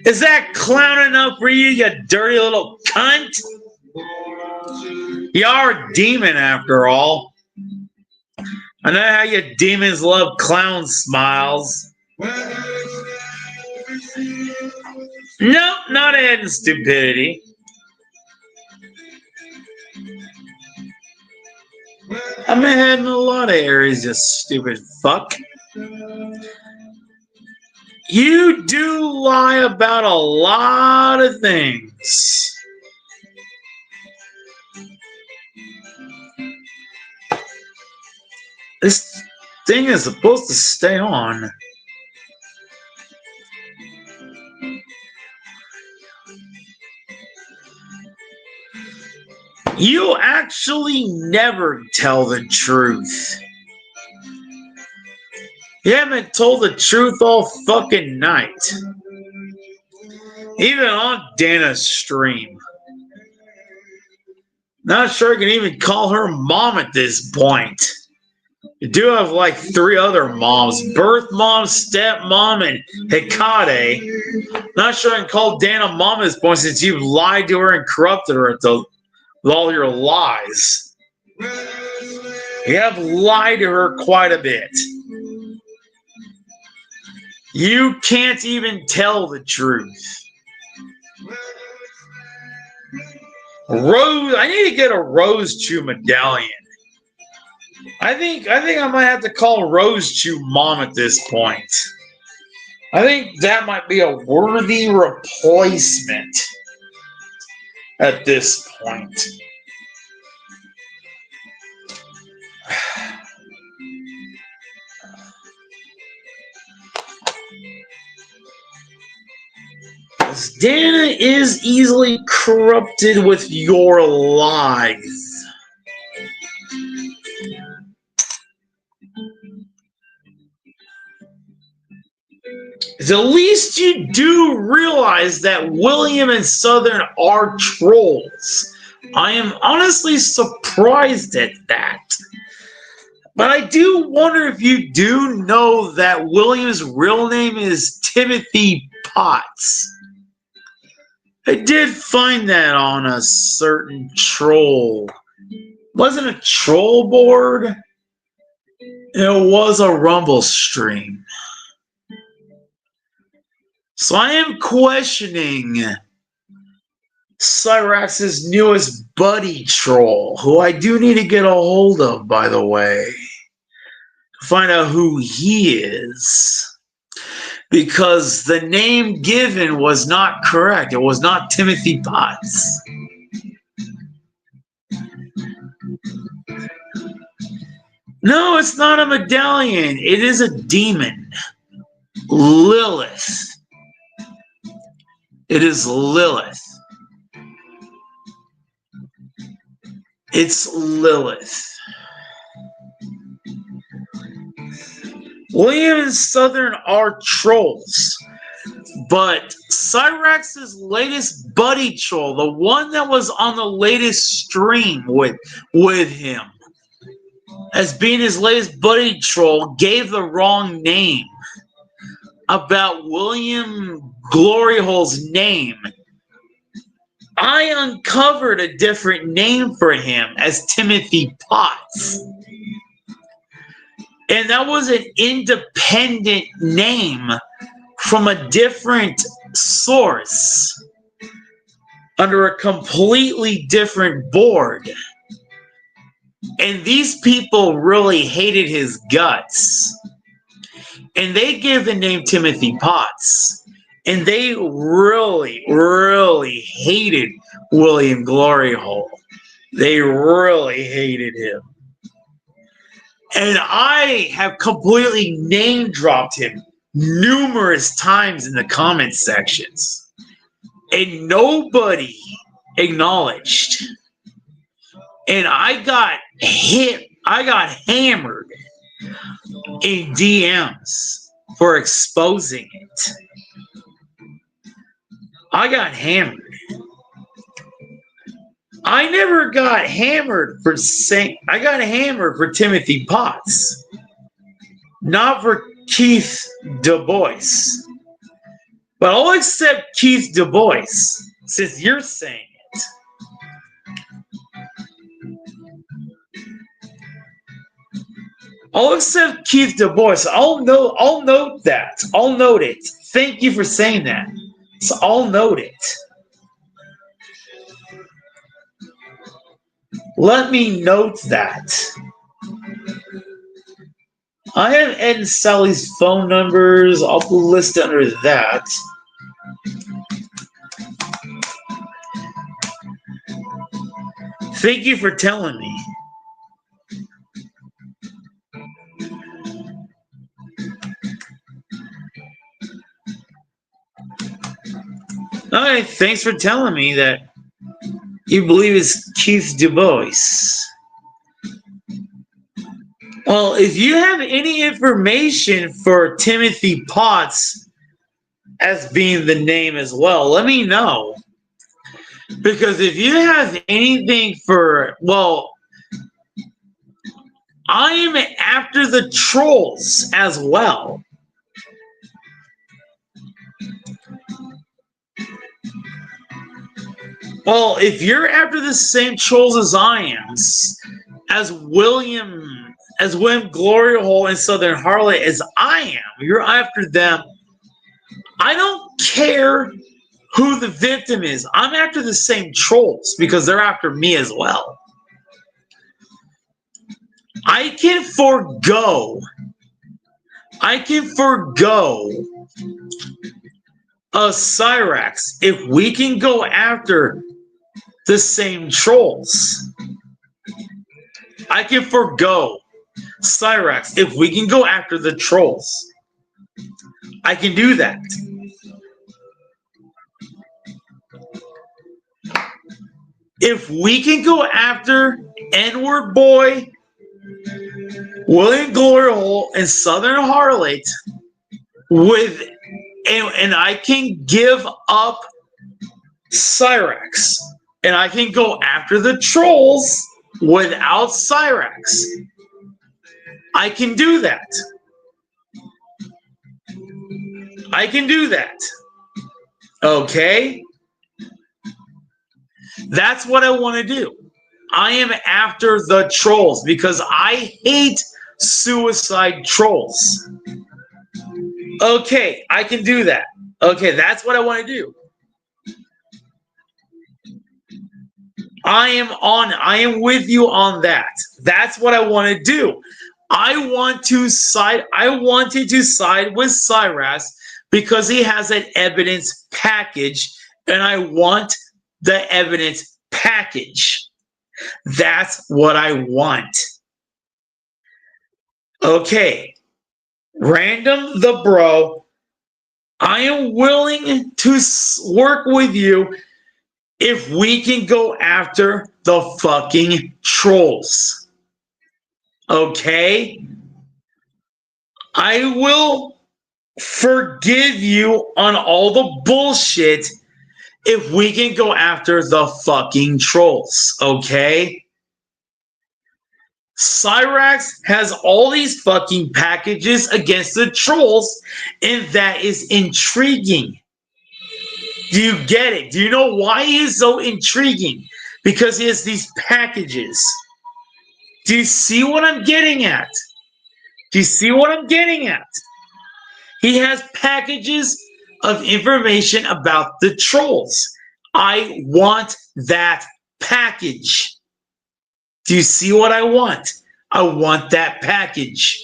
Is that clown enough for you, you dirty little cunt? You are a demon after all. I know how you demons love clown smiles. Nope, not ahead in stupidity. I'm ahead in a lot of areas, you stupid fuck. You do lie about a lot of things. This thing is supposed to stay on. You actually never tell the truth. You haven't told the truth all fucking night. Even on Dana's stream. Not sure I can even call her mom at this point. You do have like 3 other moms. Birth mom, stepmom, and Hecate. Not sure I can call Dana mom at this point since you've lied to her and corrupted her with all your lies. You have lied to her quite a bit. You can't even tell the truth. Rose, I need to get a Rose Chew medallion. I think I might have to call Rose Chew mom at this point. I think that might be a worthy replacement at this point. Dana is easily corrupted with your lies. At least you do realize that William and Southern are trolls. I am honestly surprised at that. But I do wonder if you do know that William's real name is Timothy Potts. I did find that on a certain troll. Wasn't a troll board? It was a Rumble stream. So I am questioning Cyrax's newest buddy troll, who I do need to get a hold of, by the way, to find out who he is. Because the name given was not correct. It was not Timothy Potts. No, it's not a medallion. It is a demon. Lilith. It is Lilith. It's Lilith. William and Southern are trolls. But Cyrax's latest buddy troll, the one that was on the latest stream with him, as being his latest buddy troll, gave the wrong name about William Gloryhole's name. I uncovered a different name for him as Timothy Potts. And that was an independent name from a different source under a completely different board. And these people really hated his guts. And they gave the name Timothy Potts. And they really, really hated William Gloryhole. They really hated him. And I have completely name dropped him numerous times in the comment sections. And nobody acknowledged. And I got hammered in DMs for exposing it. I got hammered. I never got hammered for saying, I got hammered for Timothy Potts, not for Keith Du Bois. But I'll accept Keith Du Bois since you're saying it. I'll accept Keith Du Bois. I'll note that. I'll note it. Thank you for saying that. So I'll note it. Let me note that. I have Ed and Sally's phone numbers. I'll list it under that. Thank you for telling me. All right, thanks for telling me that you believe it's Keith Du Bois. Well, if you have any information for Timothy Potts as being the name as well, let me know. Because if you have anything for, well, I am after the trolls as well. Well, if you're after the same trolls as I am, as William Gloryhole and Southern Harlot as I am, you're after them. I don't care who the victim is. I'm after the same trolls because they're after me as well. I can forgo a Cyrax if we can go after the same trolls. I can forgo Cyrax if we can go after the trolls. I can do that. If we can go after N-word boy, William Gloryhole, and Southern Harlot and I can give up Cyrax, and I can go after the trolls without Cyrax. I can do that. I can do that. Okay? That's what I want to do. I am after the trolls because I hate suicide trolls. Okay, I can do that. Okay, that's what I want to do. I am with you on that. That's what I want to do. I wanted to side with Cyrax because he has an evidence package, and I want the evidence package. That's what I want. Okay. Random the Bro, I am willing to work with you if we can go after the fucking trolls. Okay? I will forgive you on all the bullshit if we can go after the fucking trolls, okay? Cyrax has all these fucking packages against the trolls, and that is intriguing. Do you get it? Do you know why he is so intriguing? Because he has these packages. Do you see what I'm getting at? Do you see what I'm getting at? He has packages of information about the trolls. I want that package. Do you see what I want? I want that package.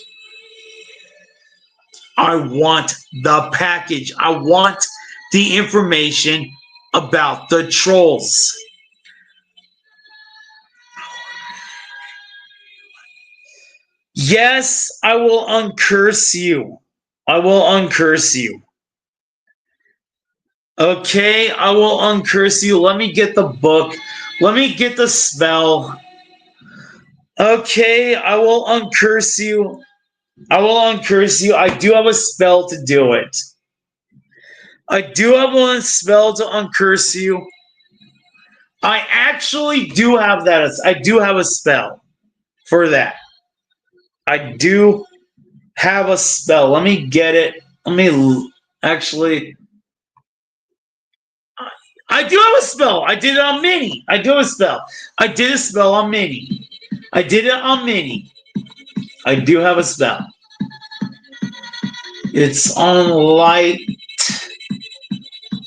I want the package. I want the information about the trolls. Yes, I will uncurse you. I will uncurse you. Okay, I will uncurse you. Let me get the book. Let me get the spell. Okay, I will uncurse you. I will uncurse you. I do have a spell to do it. I do have one spell to uncurse you. I actually do have that. I do have a spell for that. I do have a spell. Let me get it. Let me actually. I do have a spell. I did it on Mini. I do have a spell. I did a spell on Mini. I did it on Mini. I do have a spell. It's on light.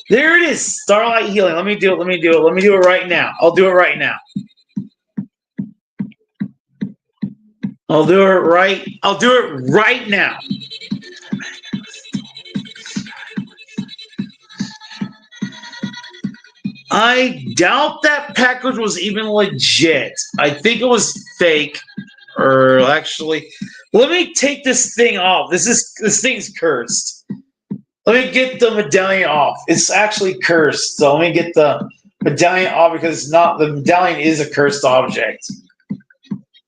There it is. Starlight healing. Let me do it. Let me do it. Let me do it right now. I'll do it right now. I'll do it right. I'll do it right now. I doubt that package was even legit. I think it was fake. Or actually, let me take this thing off. This thing's cursed. Let me get the medallion off. It's actually cursed. So let me get the medallion off because it's not. The medallion is a cursed object.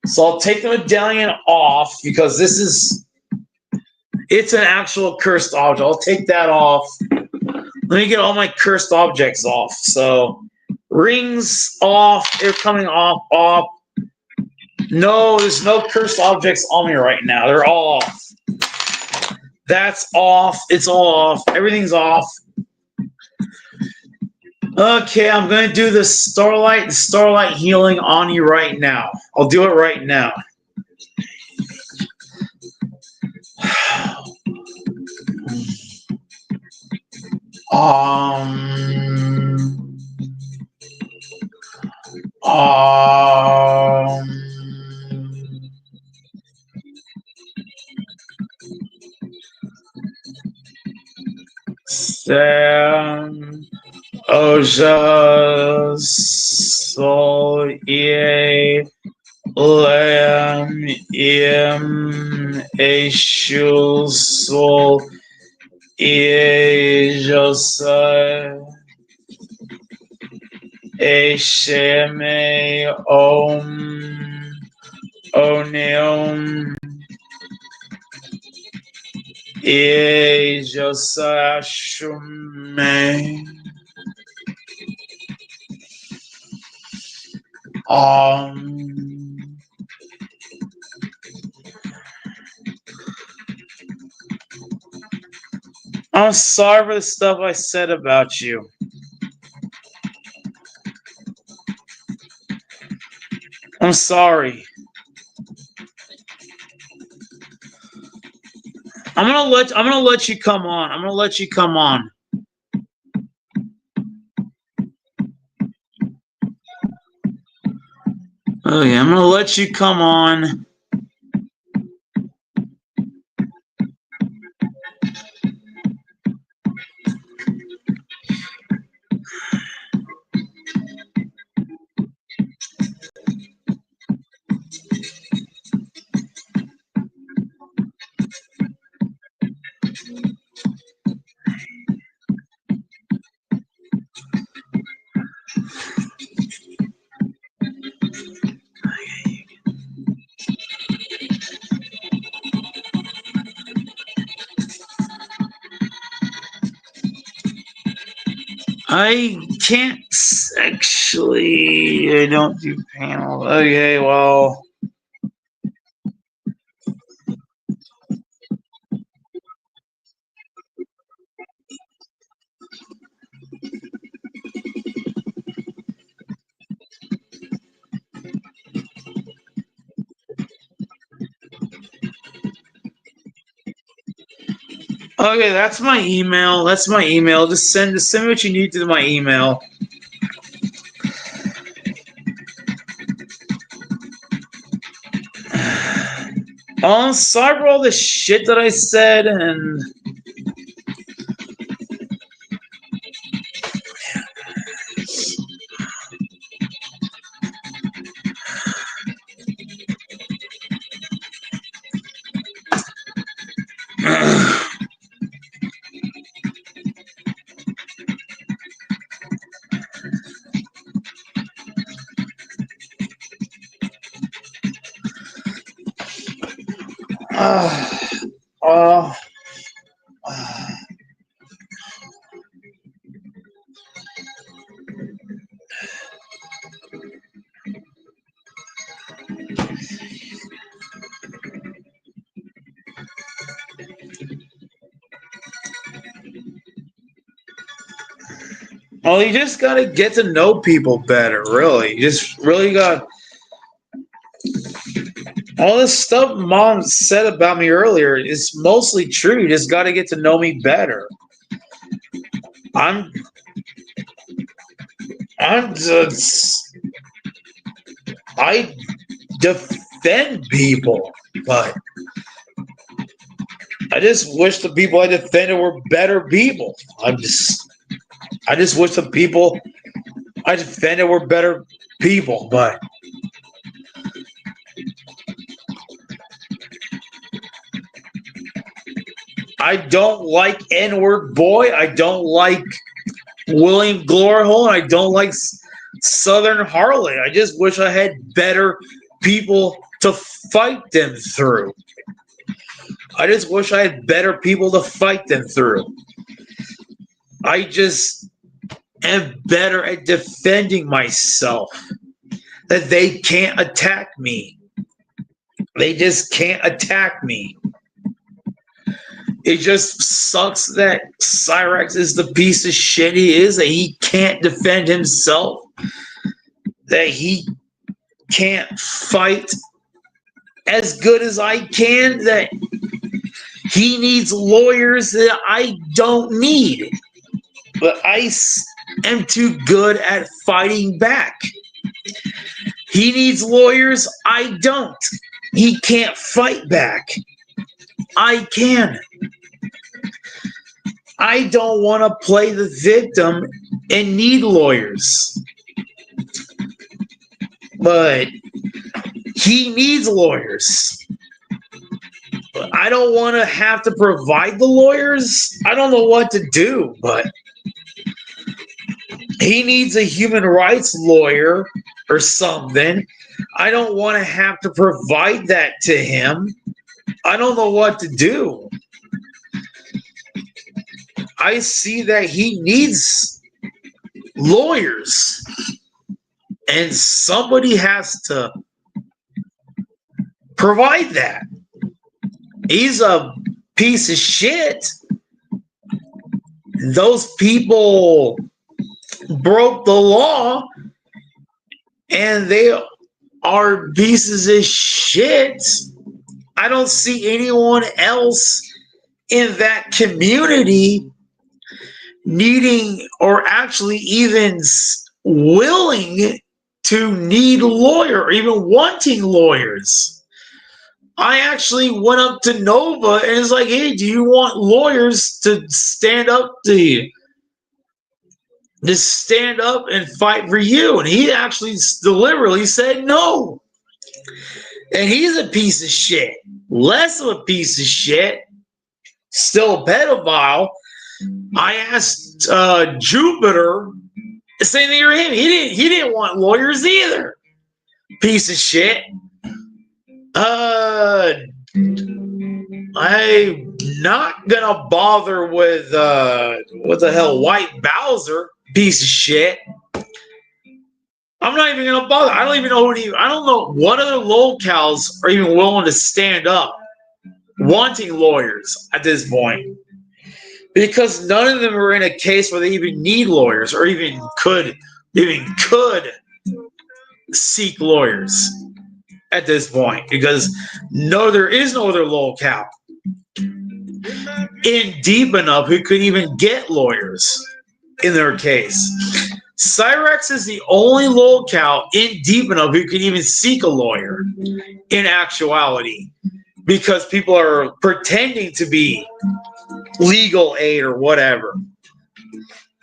So I'll take the medallion off because it's an actual cursed object. I'll take that off. Let me get all my cursed objects off. So rings off. They're coming off. No, there's no cursed objects on me right now. They're all off. That's off. It's all off. Everything's off. Okay, I'm going to do the starlight healing on you right now. I'll do it right now. Sam Oja Sol E Lam Im Eshul Sol E Josai Esheme Om Oneom E Josai Shume I'm sorry for the stuff I said about you. I'm sorry. I'm gonna let you come on. I'm gonna let you come on. Okay, I'm gonna let you come on. I can't actually. I don't do panels. Okay, well. Okay, that's my email. That's my email. Just send what you need to my email. Sorry for all the shit that I said, and uh, uh, well, you just gotta get to know people better, really. You just really got all this stuff Mom said about me earlier is mostly true. You just gotta get to know me better. I'm I'm just I defend people, but I just wish the people I defended were better people. I just wish the people I defended were better people, but I don't like N-word boy. I don't like William Glorhole. I don't like Southern Harley. I just wish I had better people to fight them through. I just wish I had better people to fight them through. I just am better at defending myself. That they can't attack me. They just can't attack me. It just sucks that Cyrax is the piece of shit he is, that he can't defend himself, that he can't fight as good as I can, that he needs lawyers that I don't need. But I am too good at fighting back. He needs lawyers, I don't. He can't fight back. I can. I don't want to play the victim and need lawyers. But he needs lawyers. But I don't want to have to provide the lawyers. I don't know what to do, but he needs a human rights lawyer or something. I don't want to have to provide that to him. I don't know what to do. I see that he needs lawyers, and somebody has to provide that. He's a piece of shit. Those people broke the law, and they are pieces of shit. I don't see anyone else in that community needing or actually even willing to need a lawyer or even wanting lawyers. I actually went up to Nova and it's like, hey, do you want lawyers to stand up to you? To stand up and fight for you? And he actually deliberately said no. And he's a piece of shit. Less of a piece of shit. Still a pedophile. I asked Jupiter the same thing for him. He didn't want lawyers either. Piece of shit. I Not gonna bother with what the hell, White Bowser, piece of shit. I'm not even gonna bother. I don't even know I don't know what other locals are even willing to stand up wanting lawyers at this point. Because none of them are in a case where they even need lawyers or even could seek lawyers at this point. Because no, there is no other locale in deep enough who could even get lawyers in their case. Cyrex is the only locale in deep enough who can even seek a lawyer in actuality, because people are pretending to be legal aid or whatever,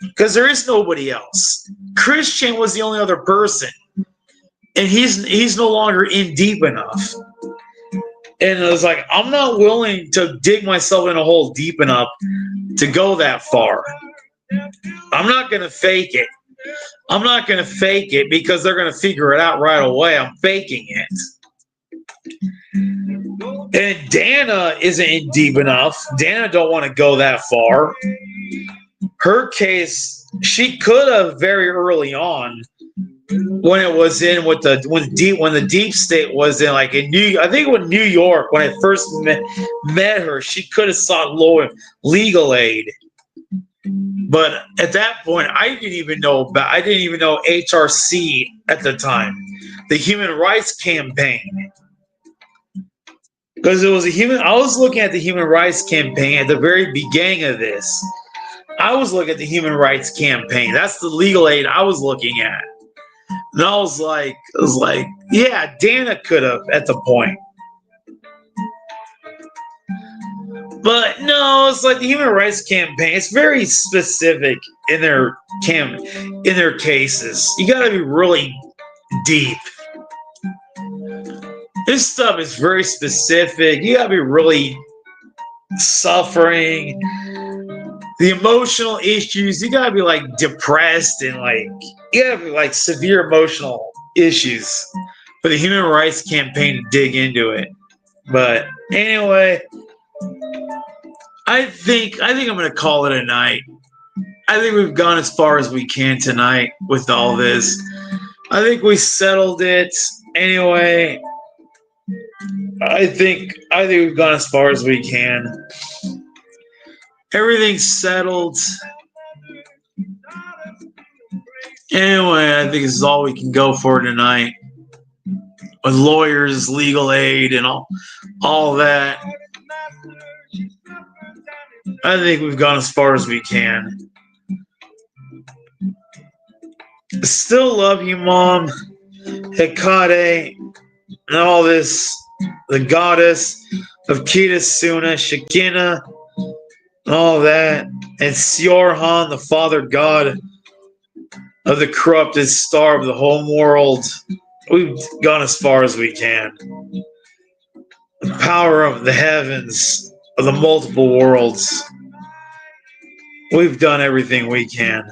because there is nobody else. Christian was the only other person, and he's no longer in deep enough. And it was like, I'm not willing to dig myself in a hole deep enough to go that far. I'm not going to fake it. I'm not going to fake it because they're going to figure it out right away. I'm faking it. And Dana isn't in deep enough. Dana don't want to go that far. Her case, she could have very early on, when it was in with when the deep state was in, like in I think with New York, when I first met her, she could have sought legal aid. But at that point, I didn't even know HRC at the time, the Human Rights Campaign. Because it was I was looking at the Human Rights Campaign at the very beginning of this. I was looking at the Human Rights Campaign. That's the legal aid I was looking at. And I was like, yeah, Dana could have at the point. But no, it's like the Human Rights Campaign. It's very specific in their cases. You got to be really deep. This stuff is very specific. You got to be really suffering. The emotional issues, you got to be like depressed and like, you got to be like severe emotional issues for the Human Rights Campaign to dig into it. But anyway, I think I'm going to call it a night. I think we've gone as far as we can tonight with all this. I think we settled it. Anyway, I think we've gone as far as we can. Everything's settled. Anyway, I think this is all we can go for tonight. With lawyers, legal aid, and all that. I think we've gone as far as we can. Still love you, Mom. Hecate, and all this, the goddess of Kitasuna, Shekinah, and all that, and Siorhan, the father god of the corrupted star of the home world. We've gone as far as we can. The power of the heavens, of the multiple worlds. We've done everything we can.